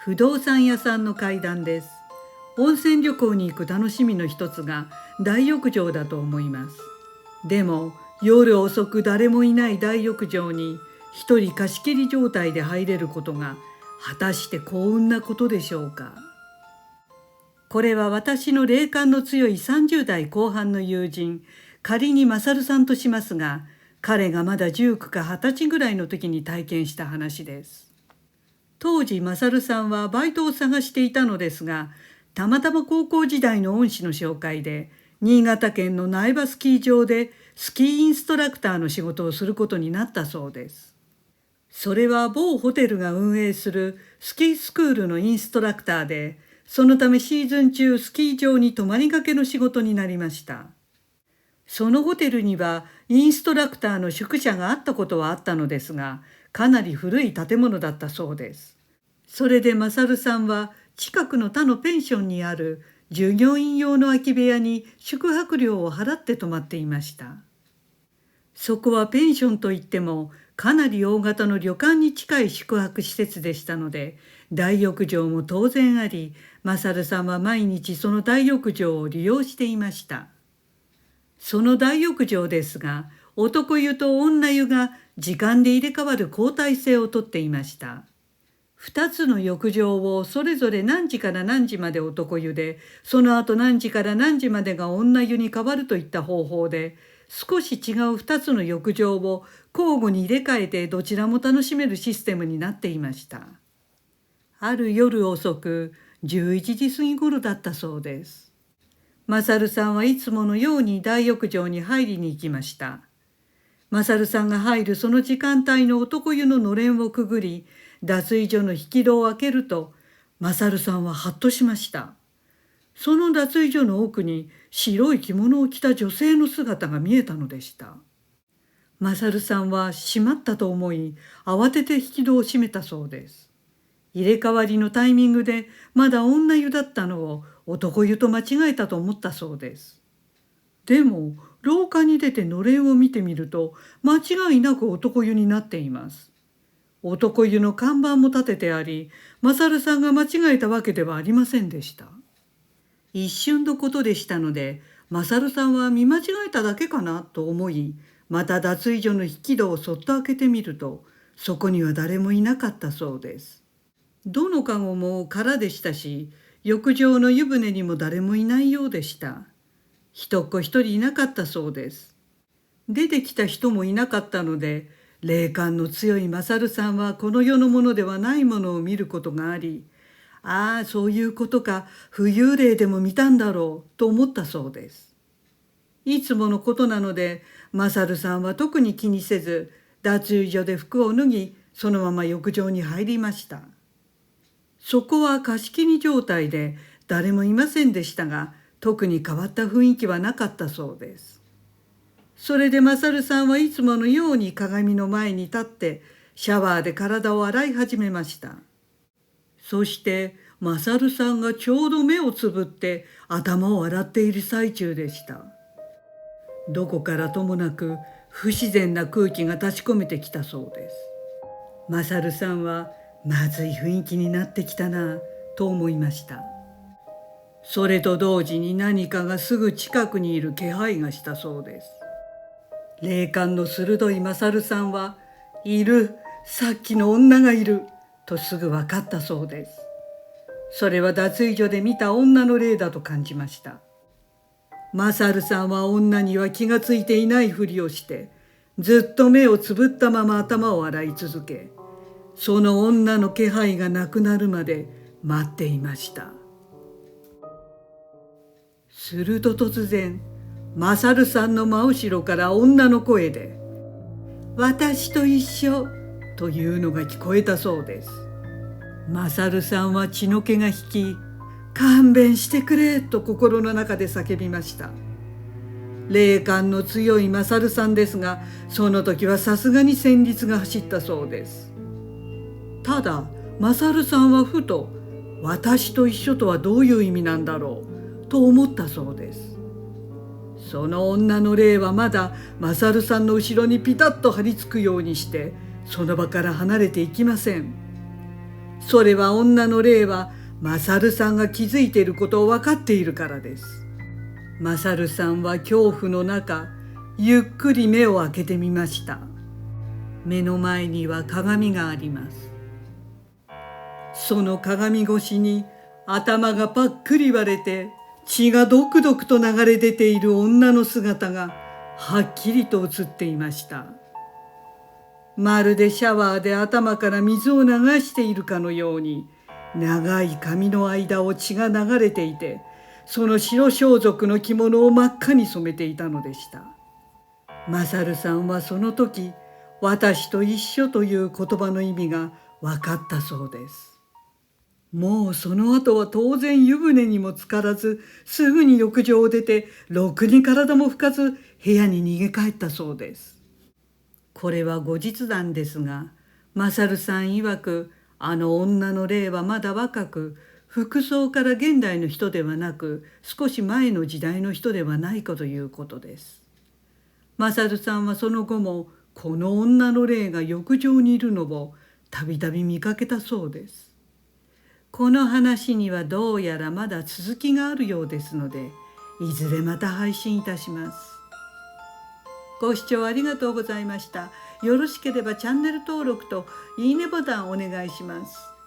不動産屋さんの階段です。温泉旅行に行く楽しみの一つが大浴場だと思います。でも夜遅く誰もいない大浴場に一人貸し切り状態で入れることが果たして幸運なことでしょうか。これは私の霊感の強い30代後半の友人、仮に勝さんとしますが、彼がまだ19か20歳ぐらいの時に体験した話です。当時勝さんはバイトを探していたのですが、たまたま高校時代の恩師の紹介で新潟県の苗場スキー場でスキーインストラクターの仕事をすることになったそうです。それは某ホテルが運営するスキースクールのインストラクターで、そのためシーズン中スキー場に泊まりがけの仕事になりました。そのホテルにはインストラクターの宿舎があったことはあったのですが、かなり古い建物だったそうです。それで勝さんは近くの他のペンションにある従業員用の空き部屋に宿泊料を払って泊まっていました。そこはペンションといってもかなり大型の旅館に近い宿泊施設でしたので、大浴場も当然あり、勝さんは毎日その大浴場を利用していました。その大浴場ですが、男湯と女湯が時間で入れ替わる交代制をとっていました。2つの浴場をそれぞれ何時から何時まで男湯で、その後何時から何時までが女湯に変わるといった方法で、少し違う2つの浴場を交互に入れ替えてどちらも楽しめるシステムになっていました。ある夜遅く11時過ぎ頃だったそうです。勝さんはいつものように大浴場に入りに行きました。勝さんが入るその時間帯の男湯ののれんをくぐり、脱衣所の引き戸を開けると、勝さんはハッとしました。その脱衣所の奥に白い着物を着た女性の姿が見えたのでした。勝さんはしまったと思い、慌てて引き戸を閉めたそうです。入れ替わりのタイミングでまだ女湯だったのを男湯と間違えたと思ったそうです。でも廊下に出てのれんを見てみると間違いなく男湯になっています。男湯の看板も立ててあり、勝さんが間違えたわけではありませんでした。一瞬のことでしたので、勝さんは見間違えただけかなと思い、また脱衣所の引き戸をそっと開けてみると、そこには誰もいなかったそうです。どのかごも空でしたし、浴場の湯船にも誰もいないようでした。人っ子一人いなかったそうです。出てきた人もいなかったので、霊感の強い勝さんはこの世のものではないものを見ることがあり、ああそういうことか、浮遊霊でも見たんだろうと思ったそうです。いつものことなので、勝さんは特に気にせず、脱衣所で服を脱ぎ、そのまま浴場に入りました。そこは貸し切り状態で誰もいませんでしたが、特に変わった雰囲気はなかったそうです。それで勝さんはいつものように鏡の前に立ってシャワーで体を洗い始めました。そして勝さんがちょうど目をつぶって頭を洗っている最中でした。どこからともなく不自然な空気が立ち込めてきたそうです。勝さんはまずい雰囲気になってきたなと思いました。それと同時に何かがすぐ近くにいる気配がしたそうです。霊感の鋭い勝さんは、いる、さっきの女がいるとすぐ分かったそうです。それは脱衣所で見た女の霊だと感じました。勝さんは女には気がついていないふりをして、ずっと目をつぶったまま頭を洗い続け、その女の気配がなくなるまで待っていました。すると突然、勝さんの真後ろから女の声で、私と一緒というのが聞こえたそうです。勝さんは血の気が引き、勘弁してくれと心の中で叫びました。霊感の強い勝さんですが、その時はさすがに戦慄が走ったそうです。ただ勝さんはふと、私と一緒とはどういう意味なんだろうと思ったそうです。その女の霊はまだ勝さんの後ろにピタッと張り付くようにして、その場から離れていきません。それは女の霊はマサルさんが気づいていることを分かっているからです。マサルさんは恐怖の中、ゆっくり目を開けてみました。目の前には鏡があります。その鏡越しに頭がパックリ割れて血がドクドクと流れ出ている女の姿がはっきりと映っていました。まるでシャワーで頭から水を流しているかのように、長い髪の間を血が流れていて、その白装束の着物を真っ赤に染めていたのでした。マサルさんはその時、私と一緒という言葉の意味が分かったそうです。もうその後は当然湯船にも浸からず、すぐに浴場を出て、ろくに体も拭かず、部屋に逃げ帰ったそうです。これは後日談ですが、マサルさん曰く、あの女の霊はまだ若く、服装から現代の人ではなく、少し前の時代の人ではないかということです。マサルさんはその後も、この女の霊が浴場にいるのをたびたび見かけたそうです。この話にはどうやらまだ続きがあるようですので、いずれまた配信いたします。ご視聴ありがとうございました。よろしければチャンネル登録といいねボタンをお願いします。